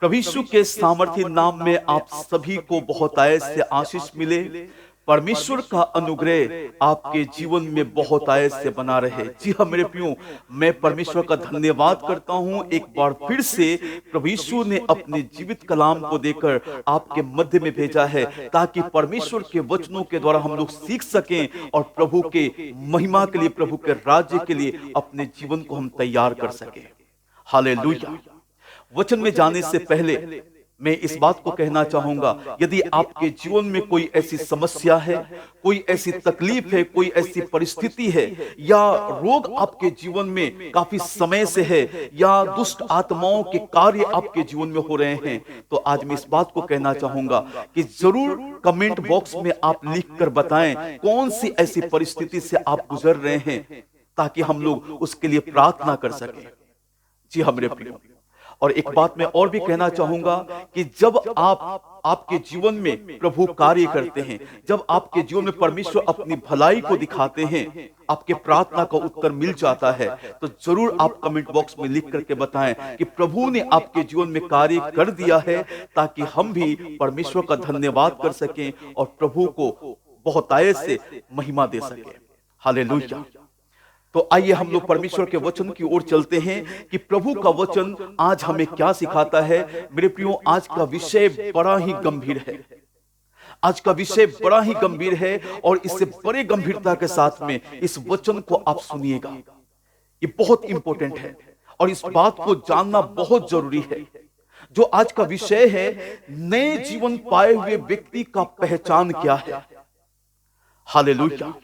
प्रभु यीशु के सामर्थी नाम में आप सभी को बहुतायत से आशीष मिले। परमेश्वर का अनुग्रह आपके जीवन में बहुतायत से बना रहे। जी हाँ मेरे प्रियो, मैं परमेश्वर का धन्यवाद करता हूँ। एक बार फिर से प्रभु यीशु ने अपने जीवित कलाम को देकर आपके मध्य में भेजा है, ताकि परमेश्वर के वचनों के द्वारा हम लोग सीख सकें और प्रभु के महिमा के लिए, प्रभु के राज्य के लिए अपने जीवन को हम तैयार कर सकें। हालेलुया। वचन में जाने से पहले मैं इस बात को कहना चाहूंगा, यदि आपके जीवन में कोई ऐसी समस्या है, कोई ऐसी तकलीफ है, कोई ऐसी परिस्थिति है, या रोग आपके जीवन में काफी समय से है, या दुष्ट आत्माओं के कार्य आपके जीवन में हो रहे हैं, तो आज मैं इस बात को कहना चाहूंगा कि जरूर कमेंट बॉक्स में आप लिख कर बताएं कौन सी ऐसी परिस्थिति से आप गुजर रहे हैं, ताकि हम लोग उसके लिए प्रार्थना कर सकें। जी हाँ मेरे प्रियो, और एक बात मैं और भी कहना चाहूंगा कि जब आप आपके जीवन में प्रभु कार्य करते हैं, जब आपके जीवन में परमेश्वर अपनी भलाई को दिखाते हैं, आपके प्रार्थना का उत्तर मिल जाता है, तो जरूर आप कमेंट बॉक्स में लिख करके बताएं कि प्रभु ने आपके जीवन में कार्य कर दिया है, ताकि हम भी परमेश्वर का धन्यवाद कर सकें और प्रभु को बहुतायत से महिमा दे सकें। हालेलुया। तो आइए हम लोग परमेश्वर के वचन की ओर चलते हैं कि प्रभु का वचन आज हमें क्या सिखाता है। मेरे प्रियो, आज का विषय बड़ा ही गंभीर है। आज का विषय बड़ा ही गंभीर है और इससे बड़े गंभीरता के साथ में इस वचन को आप सुनिएगा। ये बहुत इंपॉर्टेंट है और इस बात को जानना बहुत जरूरी है। जो आज का विषय है, नए जीवन पाए हुए व्यक्ति का पहचान क्या है। हालेलुया।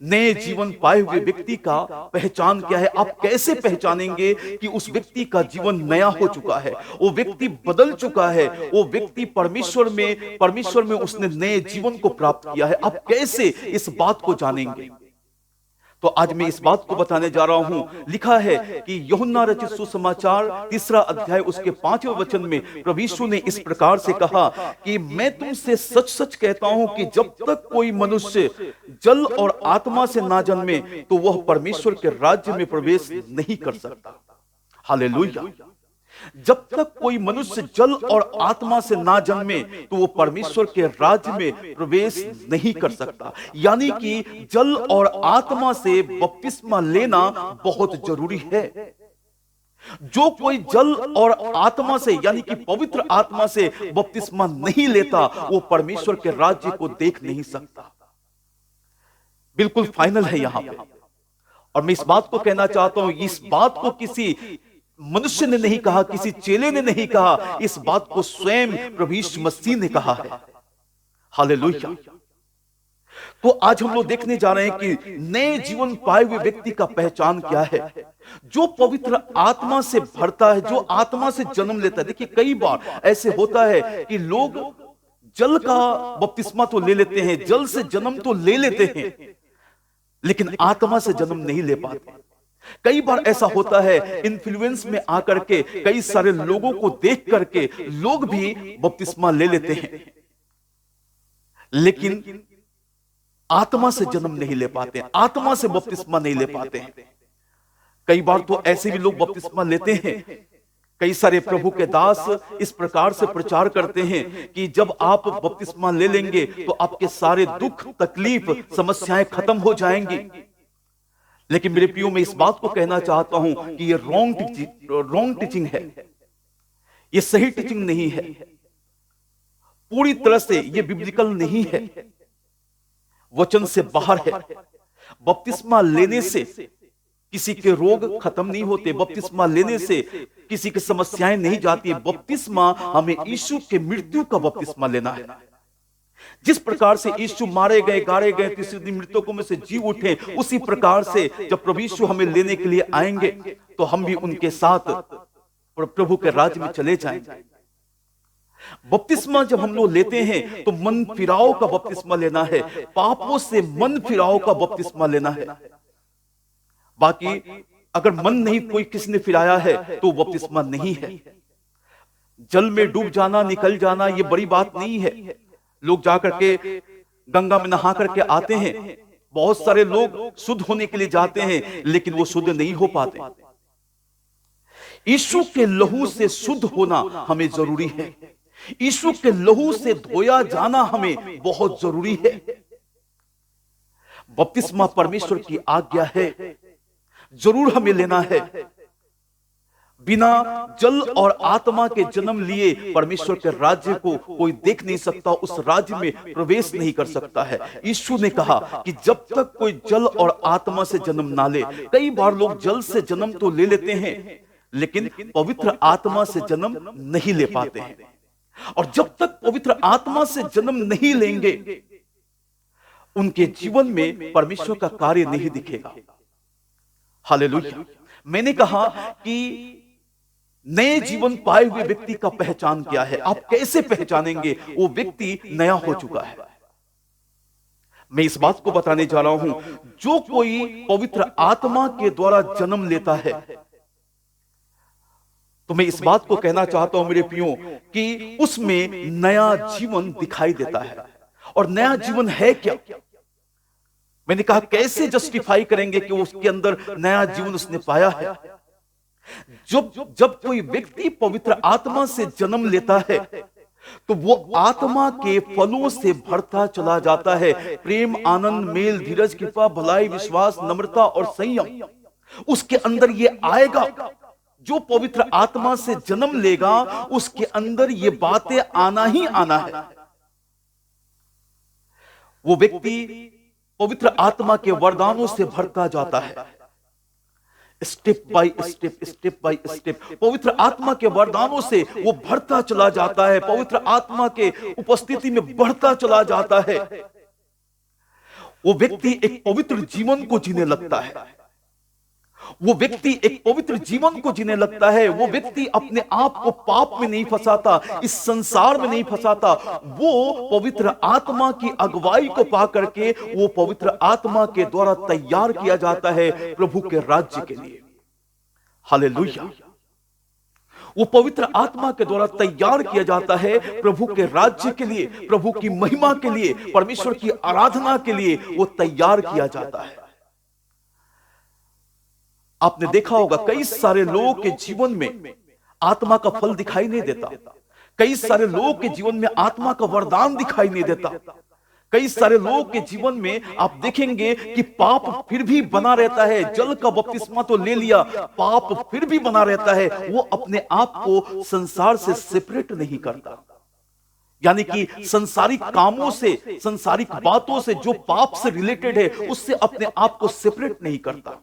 नए जीवन पाए हुए व्यक्ति का पहचान क्या है। आप कैसे पहचानेंगे कि उस व्यक्ति का जीवन नया हो चुका है, वो व्यक्ति बदल चुका है, वो व्यक्ति परमेश्वर में उसने नए जीवन को प्राप्त किया है। आप कैसे इस बात को जानेंगे? तो आज मैं इस बात को बताने जा रहा हूं। लिखा है कि यूहन्ना रचित सुसमाचार 3 अध्याय उसके 5वें वचन में प्रभु यीशु ने इस प्रकार से कहा कि मैं तुमसे सच सच कहता हूं कि जब तक कोई मनुष्य जल और आत्मा से ना जन्मे तो वह परमेश्वर के राज्य में प्रवेश नहीं कर सकता। हालेलुया। जब तक कोई मनुष्य जल और आत्मा से ना जन्मे तो वो परमेश्वर के राज्य में प्रवेश नहीं कर सकता। यानी कि जल और आत्मा से बपतिस्मा लेना बहुत जरूरी है। जो कोई जल और आत्मा से यानी कि पवित्र आत्मा से बपतिस्मा नहीं लेता, वो परमेश्वर के राज्य को देख नहीं सकता। बिल्कुल फाइनल है यहां पे। और मैं इस बात को कहना चाहता हूं, इस बात को किसी मनुष्य ने नहीं कहा, किसी चेले ने नहीं कहा, इस बात को स्वयं प्रभु यीशु मसीह ने कहा है। हालेलुया। तो आज हम लोग देखने जा रहे हैं कि नए जीवन पाए हुए व्यक्ति का पहचान क्या है। जो पवित्र आत्मा से भरता है, जो आत्मा से जन्म लेता है। देखिए, कई बार ऐसे होता है कि लोग जल का बपतिस्मा तो ले लेते हैं, जल से जन्म तो ले लेते हैं, लेकिन आत्मा से जन्म नहीं ले पाते। कई बार ऐसा होता है, इन्फ्लुएंस में आकर के कई सारे लोगों को देख करके लोग भी बपतिस्मा ले लेते हैं, लेकिन आत्मा से जन्म नहीं ले पाते, आत्मा से बपतिस्मा नहीं ले पाते हैं। कई बार तो ऐसे भी लोग बपतिस्मा लेते हैं। कई सारे प्रभु के दास इस प्रकार से प्रचार करते हैं कि जब आप बपतिस्मा ले लेंगे तो आपके सारे दुख, तकलीफ, समस्याएं खत्म हो जाएंगी। लेकिन मेरे प्रियो, मैं इस बात को कहना चाहता हूं कि ये रॉन्ग टीचिंग है। ये सही टीचिंग नहीं है। पूरी तरह से ये बिब्लिकल नहीं है, वचन से बाहर है। बपतिस्मा लेने से किसी के रोग खत्म नहीं होते, बपतिस्मा लेने से किसी की समस्याएं नहीं जाती। बपतिस्मा हमें यीशु के मृत्यु का बपतिस्मा लेना है। जिस प्रकार से यीशु मारे गए, गाड़े गए, तीसरे दिन मृतकों में से जी उठे, उसी प्रकार से जब प्रभु यीशु हमें लेने के लिए आएंगे तो हम भी उनके साथ प्रभु के राज्य में चले जाएंगे। बपतिस्मा जब हम लोग लेते हैं तो मन फिराव का बपतिस्मा लेना है, पापों से मन फिराव का बपतिस्मा लेना है। बाकी अगर मन नहीं कोई किसी ने फिराया है तो बपतिस्मा नहीं है। जल में डूब जाना, निकल जाना, ये बड़ी बात नहीं है। लोग जाकर के गंगा में नहा करके आते हैं। बहुत सारे लोग शुद्ध होने के लिए जाते हैं, लेकिन वो शुद्ध नहीं हो पाते। यीशु के लहू से शुद्ध होना हमें जरूरी है। यीशु के लहू से धोया जाना हमें बहुत जरूरी है। बपतिस्मा परमेश्वर की आज्ञा है, जरूर हमें लेना है। बिना जल और आत्मा के जन्म लिए परमेश्वर के राज्य को कोई देख नहीं सकता, उस राज्य में प्रवेश नहीं कर सकता है। यीशु ने कहा कि जब तक कोई जल और आत्मा से जन्म ना ले, कई बार लोग जल से जन्म तो ले लेते हैं लेकिन पवित्र आत्मा से जन्म नहीं ले पाते हैं। और जब तक पवित्र आत्मा से जन्म नहीं लेंगे, उनके जीवन में परमेश्वर का कार्य नहीं दिखेगा। हालेलुया। मैंने कहा कि नए जीवन पाए हुए व्यक्ति का पहचान क्या है? आप कैसे पहचानेंगे वो व्यक्ति नया हो चुका है? मैं इस बात को बताने जा रहा हूं, जो कोई पवित्र आत्मा के द्वारा जन्म लेता है, तो मैं इस बात को कहना चाहता हूं मेरे प्रियो कि उसमें नया जीवन दिखाई देता है। और नया जीवन है क्या? मैंने कहा कैसे जस्टिफाई करेंगे कि उसके अंदर नया जीवन उसने पाया है? जब कोई व्यक्ति पवित्र आत्मा से जन्म लेता है तो वो आत्मा के फलों से भरता चला जाता है। प्रेम, आनंद, मेल, धीरज, कृपा, भलाई, विश्वास, नम्रता और संयम उसके अंदर ये आएगा। जो पवित्र आत्मा से जन्म लेगा उसके अंदर ये बातें आना ही आना है। वो व्यक्ति पवित्र आत्मा के वरदानों से भरता जाता है, step by step, step by step पवित्र आत्मा के वरदानों से वो भरता चला जाता है, पवित्र आत्मा के उपस्थिति में बढ़ता चला जाता है। वो व्यक्ति एक पवित्र जीवन को जीने लगता है। वो व्यक्ति एक पवित्र जीवन को जीने लगता है। वो व्यक्ति अपने आप को पाप में नहीं फंसाता, इस संसार में नहीं फंसाता। वो पवित्र आत्मा की अगुवाई को पा करके वो पवित्र आत्मा के द्वारा तैयार किया जाता है प्रभु के राज्य के लिए। हालेलुया। वो पवित्र आत्मा के द्वारा तैयार किया जाता है प्रभु के राज्य के लिए, प्रभु की महिमा के लिए, परमेश्वर की आराधना के लिए वो तैयार किया जाता है। आपने देखा होगा कई सारे लोगों के जीवन में आत्मा का फल दिखाई नहीं देता। कई सारे लोगों के जीवन में आत्मा का वरदान दिखाई नहीं देता। कई सारे लोगों के जीवन में आप देखेंगे कि पाप फिर भी बना रहता है। जल का बपतिस्मा तो ले लिया, पाप फिर भी बना रहता है। वो अपने आप को संसार से सेपरेट नहीं करता, यानी कि संसारिक कामों से, संसारिक बातों से, जो पाप से रिलेटेड है उससे अपने आप को सेपरेट नहीं करता।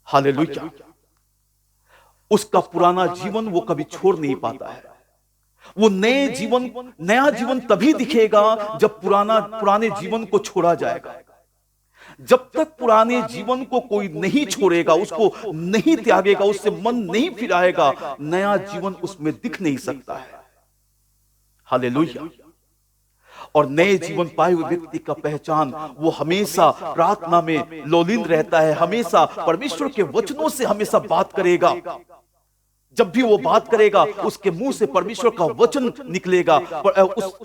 हालेलुया। उसका पुराना जीवन वो कभी छोड़ नहीं पाता है। वो नया जीवन तभी दिखेगा जब पुराने जीवन को छोड़ा जाएगा। जब तक पुराने जीवन को कोई नहीं छोड़ेगा, उसको नहीं त्यागेगा, उससे मन नहीं फिराएगा, नया जीवन उसमें दिख नहीं सकता है। हालेलुया। और नए जीवन पाए हुए व्यक्ति का पहचान वो हमेशा प्रार्थना में लोलीन रहता है, हमेशा परमेश्वर के वचनों से हमेशा बात करेगा। जब भी वो बात करेगा उसके मुंह से परमेश्वर का वचन निकलेगा,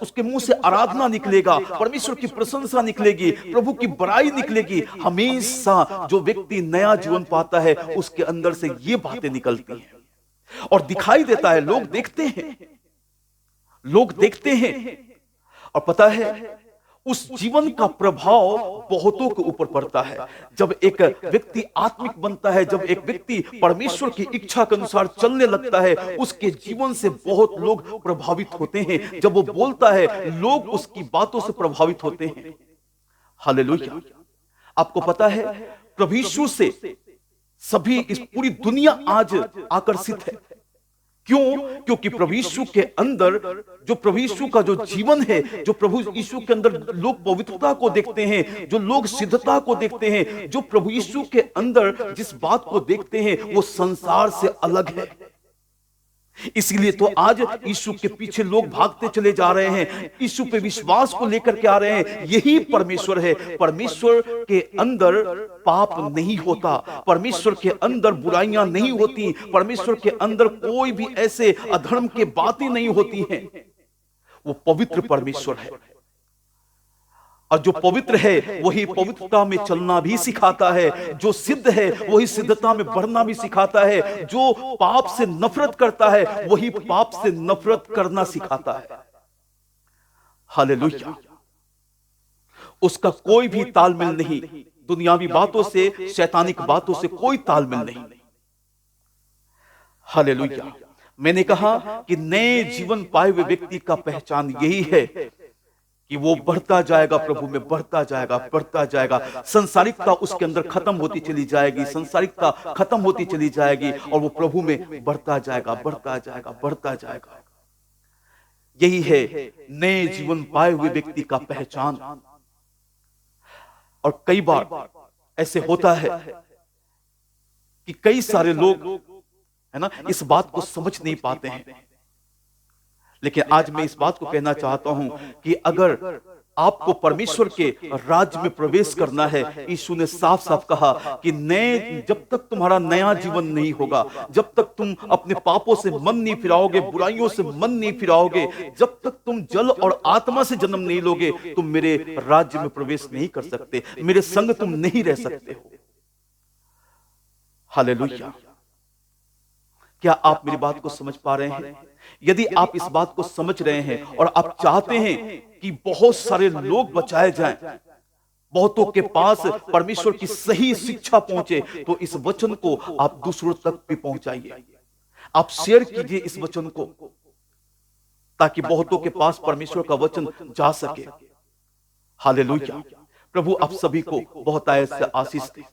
उसके मुंह से आराधना निकलेगा, परमेश्वर की प्रशंसा निकलेगी, प्रभु की बड़ाई निकलेगी। हमेशा जो व्यक्ति नया जीवन पाता है उसके अंदर से ये बातें निकलती हैं और दिखाई देता है। लोग देखते हैं और पता है उस जीवन का प्रभाव बहुतों के ऊपर पड़ता है। जब एक व्यक्ति आत्मिक बनता है, जब एक व्यक्ति परमेश्वर की इच्छा के अनुसार चलने लगता है, उसके जीवन से बहुत लोग प्रभावित होते हैं। जब वो बोलता है लोग उसकी बातों से प्रभावित होते हैं। हालेलुया। आपको पता है प्रभु यीशु से सभी, इस पूरी दुनिया आज आकर्षित है। क्यों? क्योंकि प्रभु यीशु के अंदर, जो प्रभु यीशु का जो जीवन है, जो प्रभु यीशु के अंदर लोग पवित्रता को देखते हैं, जो लोग सिद्धता को देखते हैं, जो प्रभु यीशु के अंदर जिस बात को देखते हैं वो संसार से अलग है। इसीलिए तो आज यीशु के पीछे लोग भागते चले जा रहे हैं, यीशु पे विश्वास को लेकर के आ रहे हैं। यही परमेश्वर है। परमेश्वर के अंदर पाप नहीं होता, परमेश्वर के अंदर बुराइयां नहीं होती, परमेश्वर के अंदर कोई भी ऐसे अधर्म के बातें नहीं होती हैं। वो पवित्र परमेश्वर है। और जो पवित्र है वही पवित्रता में चलना भी सिखाता है, जो सिद्ध है वही सिद्धता में बढ़ना भी सिखाता है, जो पाप से नफरत करता है वही पाप से नफरत करना सिखाता है। हालेलुया। उसका कोई भी तालमेल नहीं, दुनियावी बातों से, शैतानिक बातों से कोई तालमेल नहीं। हालेलुया। मैंने कहा कि नए जीवन पाए हुए व्यक्ति का पहचान यही है कि वो बढ़ता जाएगा, प्रभु में बढ़ता जाएगा, बढ़ता जाएगा। संसारिकता उसके अंदर खत्म होती चली जाएगी, संसारिकता खत्म होती चली जाएगी और वो प्रभु में बढ़ता जाएगा, बढ़ता जाएगा, बढ़ता जाएगा। यही है नए जीवन पाए हुए व्यक्ति का पहचान। और कई बार ऐसे होता है कि कई सारे लोग, है ना, इस बात को समझ नहीं पाते हैं। लेकिन आज मैं इस बात को कहना चाहता हूं कि अगर आपको परमेश्वर के राज्य में प्रवेश करना है, यीशु ने साफ साफ कहा कि जब तक तुम्हारा नया जीवन नहीं होगा, जब तक तुम अपने पापों से मन नहीं फिराओगे, बुराइयों से मन नहीं फिराओगे, जब तक तुम जल और आत्मा से जन्म नहीं लोगे, तुम मेरे राज्य में प्रवेश नहीं कर सकते, मेरे संग तुम नहीं रह सकते हो। हालेलुया। क्या आप मेरी बात को समझ पा रहे हैं? यदि आप इस बात को समझ रहे हैं और आप चाहते हैं कि बहुत सारे लोग बचाए जाएं, बहुतों के पास परमेश्वर की सही शिक्षा पहुंचे, तो इस वचन को आप दूसरों तक भी पहुंचाइए। आप शेयर कीजिए इस वचन को, ताकि बहुतों के पास परमेश्वर का वचन जा सके। हालेलुया। प्रभु आप सभी को बहुत आयत से आशीष दे।